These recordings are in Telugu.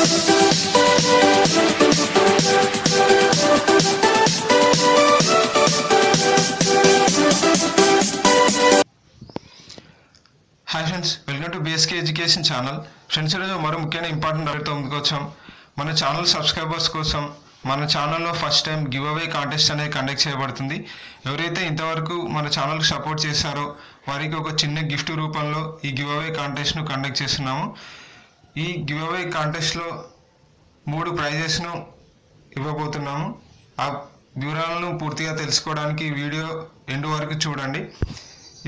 Hi friends, welcome to BSK education channel. Friends, ఈరోజు మరో ముఖ్యమైన ఇంపార్టెంట్ అప్డేట్తో ముందుకు వచ్చాం. మన ఛానల్ సబ్స్క్రైబర్స్ కోసం మన ఛానల్లో first time give away contest అనేది కండక్ట్ చేయబడుతుంది. ఎవరైతే ఇంతవరకు మన ఛానల్కి సపోర్ట్ చేశారో వారికి ఒక చిన్న గిఫ్ట్ రూపంలో ఈ గివ్ అవే కాంటెస్ట్ను కండక్ట్ చేస్తున్నాము. ఈ గివ్ అవే కాంటెస్ట్లో 3 ప్రైజెస్ను ఇవ్వబోతున్నాము. ఆ వివరాలను పూర్తిగా తెలుసుకోవడానికి వీడియో ఎండ్ వరకు చూడండి.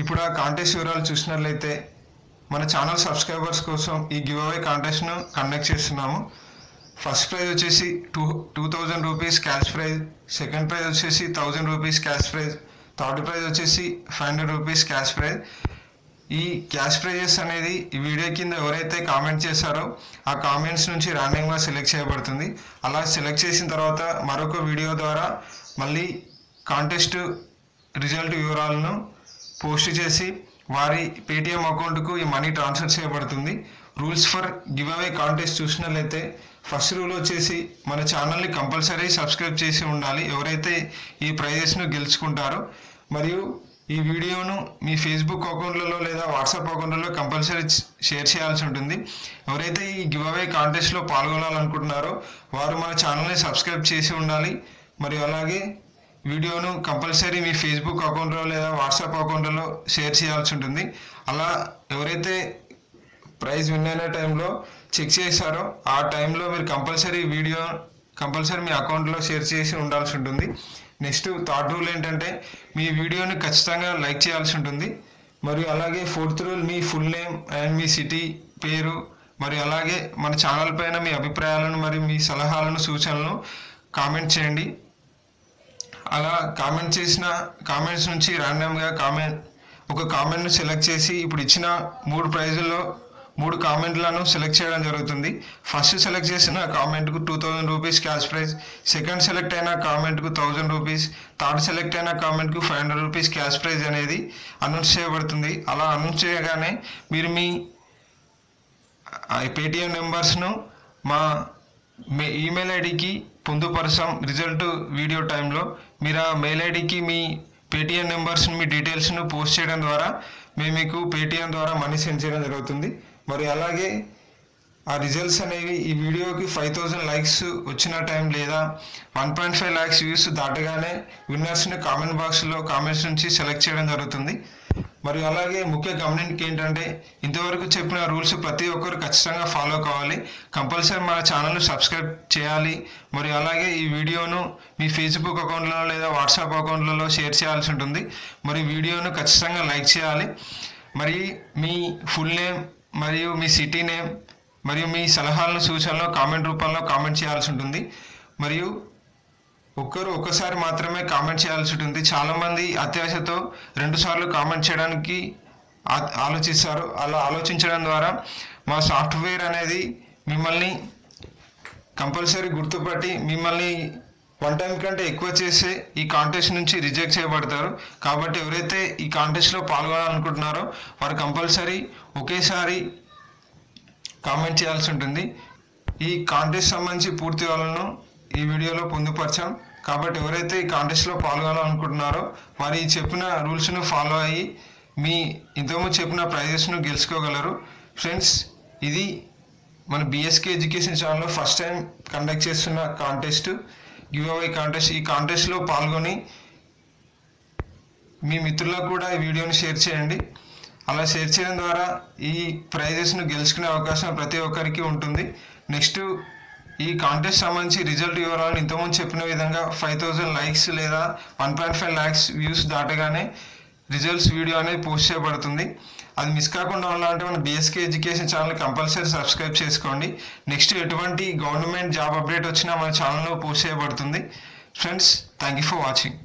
ఇప్పుడు ఆ కాంటెస్ట్ వివరాలు చూసినట్లయితే మన ఛానల్ సబ్స్క్రైబర్స్ కోసం ఈ గివ్ అవే కాంటెస్ట్ను కండక్ట్ చేస్తున్నాము. ఫస్ట్ ప్రైజ్ వచ్చేసి 2000 rupees cash prize, second prize వచ్చేసి 1000 rupees cash prize, third prize వచ్చేసి 500 రూపీస్ క్యాష్ ప్రైజ్. ఈ క్యాష్ ప్రైజెస్ అనేది ఈ వీడియో కింద ఎవరైతే కామెంట్ చేశారో ఆ కామెంట్స్ నుంచి ర్యాండమ్గా సెలెక్ట్ చేయబడుతుంది. అలా సెలెక్ట్ చేసిన తర్వాత మరొక వీడియో ద్వారా మళ్ళీ కాంటెస్ట్ రిజల్ట్ వివరాలను పోస్ట్ చేసి వారి పేటిఎం అకౌంట్కు ఈ మనీ ట్రాన్స్ఫర్ చేయబడుతుంది. Rules for give away contest చూసినట్లయితే ఫస్ట్ రూల్ వచ్చేసి మన ఛానల్ని కంపల్సరీ సబ్స్క్రైబ్ చేసి ఉండాలి ఎవరైతే ఈ ప్రైజెస్ను గెలుచుకుంటారో. మరియు ఈ వీడియోను మీ ఫేస్బుక్ అకౌంట్లలో లేదా వాట్సాప్ అకౌంట్లలో కంపల్సరీ షేర్ చేయాల్సి ఉంటుంది. ఎవరైతే ఈ గివ్ అవే కాంటెస్ట్లో పాల్గొనాలనుకుంటున్నారో వారు మన ఛానల్ని సబ్స్క్రైబ్ చేసి ఉండాలి. మరియు అలాగే వీడియోను కంపల్సరీ మీ ఫేస్బుక్ అకౌంట్లో లేదా వాట్సాప్ అకౌంట్లో షేర్ చేయాల్సి ఉంటుంది. అలా ఎవరైతే ప్రైజ్ విన్ అయిన టైంలో చెక్ చేశారో ఆ టైంలో మీరు కంపల్సరీ మీ అకౌంట్లో షేర్ చేసి ఉండాల్సి ఉంటుంది. నెక్స్ట్ థర్డ్ రూల్ ఏంటంటే మీ వీడియోని ఖచ్చితంగా లైక్ చేయాల్సి ఉంటుంది. మరియు అలాగే fourth rule me full name and me city పేరు మరియు అలాగే మన ఛానల్ పైన మీ అభిప్రాయాలను మరియు మీ సలహాలను సూచనలను కామెంట్ చేయండి. అలా కామెంట్ చేసిన కామెంట్స్ నుంచి ర్యాండమ్గా ఒక కామెంట్ను సెలెక్ట్ చేసి ఇప్పుడు ఇచ్చిన 3 ప్రైజుల్లో 3 కామెంట్లను సెలెక్ట్ చేయడం జరుగుతుంది. ఫస్ట్ సెలెక్ట్ చేసిన కామెంట్కు 2000 rupees cash prize, second select అయిన కామెంట్కు 1000 రూపీస్, థర్డ్ సెలెక్ట్ అయిన కామెంట్కు 500 రూపీస్ క్యాష్ ప్రైజ్ అనేది అనౌన్స్ చేయబడుతుంది. అలా అనౌన్స్ చేయగానే మీరు మీ పేటిఎం నెంబర్స్ను మా ఈమెయిల్ ఐడికి పొందుపరచాం. రిజల్ట్ వీడియో టైంలో మీరు ఆ మెయిల్ ఐడికి మీ పేటిఎం నెంబర్స్ని మీ డీటెయిల్స్ను పోస్ట్ చేయడం ద్వారా మేము మీకు పేటిఎం ద్వారా మనీ సెండ్ చేయడం జరుగుతుంది. మరి అలాగే ఆ రిజల్ట్స్ అనేవి ఈ వీడియోకి 5000 లైక్స్ వచ్చిన టైం లేదా 1.5 lakhs వ్యూస్ దాటగానే విన్నర్స్ని కామెంట్ బాక్స్లో కామెంట్స్ నుంచి సెలెక్ట్ చేయడం జరుగుతుంది. మరియు అలాగే ముఖ్య గమనిక ఏంటంటే ఇంతవరకు చెప్పిన రూల్స్ ప్రతి ఒక్కరు ఖచ్చితంగా ఫాలో కావాలి. కంపల్సరీ మన ఛానల్ను సబ్స్క్రైబ్ చేయాలి. మరియు అలాగే ఈ వీడియోను మీ ఫేస్బుక్ అకౌంట్లలో లేదా వాట్సాప్ అకౌంట్లలో షేర్ చేయాల్సి ఉంటుంది. మరి వీడియోను ఖచ్చితంగా లైక్ చేయాలి. మరి మీ ఫుల్ నేమ్ మరియు మీ సిటీ నేమ్ మరియు మీ సలహాలను సూచనలు కామెంట్ రూపంలో కామెంట్ చేయాల్సి ఉంటుంది. మరియు ఒక్కసారి మాత్రమే కామెంట్ చేయాల్సి ఉంటుంది. చాలామంది అత్యాశతో 2 సార్లు కామెంట్ చేయడానికి ఆలోచిస్తారు. అలా ఆలోచించడం ద్వారా మా సాఫ్ట్వేర్ అనేది మిమ్మల్ని కంపల్సరీ గుర్తుపట్టి మిమ్మల్ని 1 టైం కంటే ఎక్కువ చేసే ఈ కాంటెస్ట్ నుంచి రిజెక్ట్ చేయబడతారు. కాబట్టి ఎవరైతే ఈ కాంటెస్ట్లో పాల్గొనాలనుకుంటున్నారో వారు కంపల్సరీ ఒకేసారి కామెంట్ చేయాల్సి ఉంటుంది. ఈ కాంటెస్ట్ సంబంధించి పూర్తి వివరాలను ఈ వీడియోలో పొందుపరిచాం. కాబట్టి ఎవరైతే ఈ కాంటెస్ట్లో పాల్గొనాలనుకుంటున్నారో వారు ఈ చెప్పిన రూల్స్ను ఫాలో అయ్యి మీ ఇంతకుముందు చెప్పిన ప్రైజెస్ను గెలుచుకోగలరు. ఫ్రెండ్స్, ఇది మన BSK ఎడ్యుకేషన్ ఛానల్లో ఫస్ట్ టైం కండక్ట్ చేస్తున్న కాంటెస్ట్ గివ్ అవే కాంటెస్ట్. ఈ కాంటెస్ట్లో పాల్గొని మీ మిత్రులకు కూడా ఈ వీడియోని షేర్ చేయండి. అలా షేర్ చేయడం ద్వారా ఈ ప్రైజెస్ను గెలుచుకునే అవకాశం ప్రతి ఒక్కరికి ఉంటుంది. నెక్స్ట్ ఈ కాంటెస్ట్ సంబంధించి రిజల్ట్ వివరాలను ఇంతకుముందు చెప్పిన విధంగా 5000 లైక్స్ లేదా 1.5 lakhs వ్యూస్ దాటగానే రిజల్ట్స్ వీడియో అనేది పోస్ట్ చేయబడుతుంది. అది మిస్ కాకుండా ఉండాలంటే మన BSK education channel compulsory subscribe చేసుకోండి. నెక్స్ట్ ఎటువంటి గవర్నమెంట్ జాబ్ అప్డేట్ వచ్చినా మన ఛానల్లో పోస్ట్ చేయబడుతుంది. Friends, thank you for watching.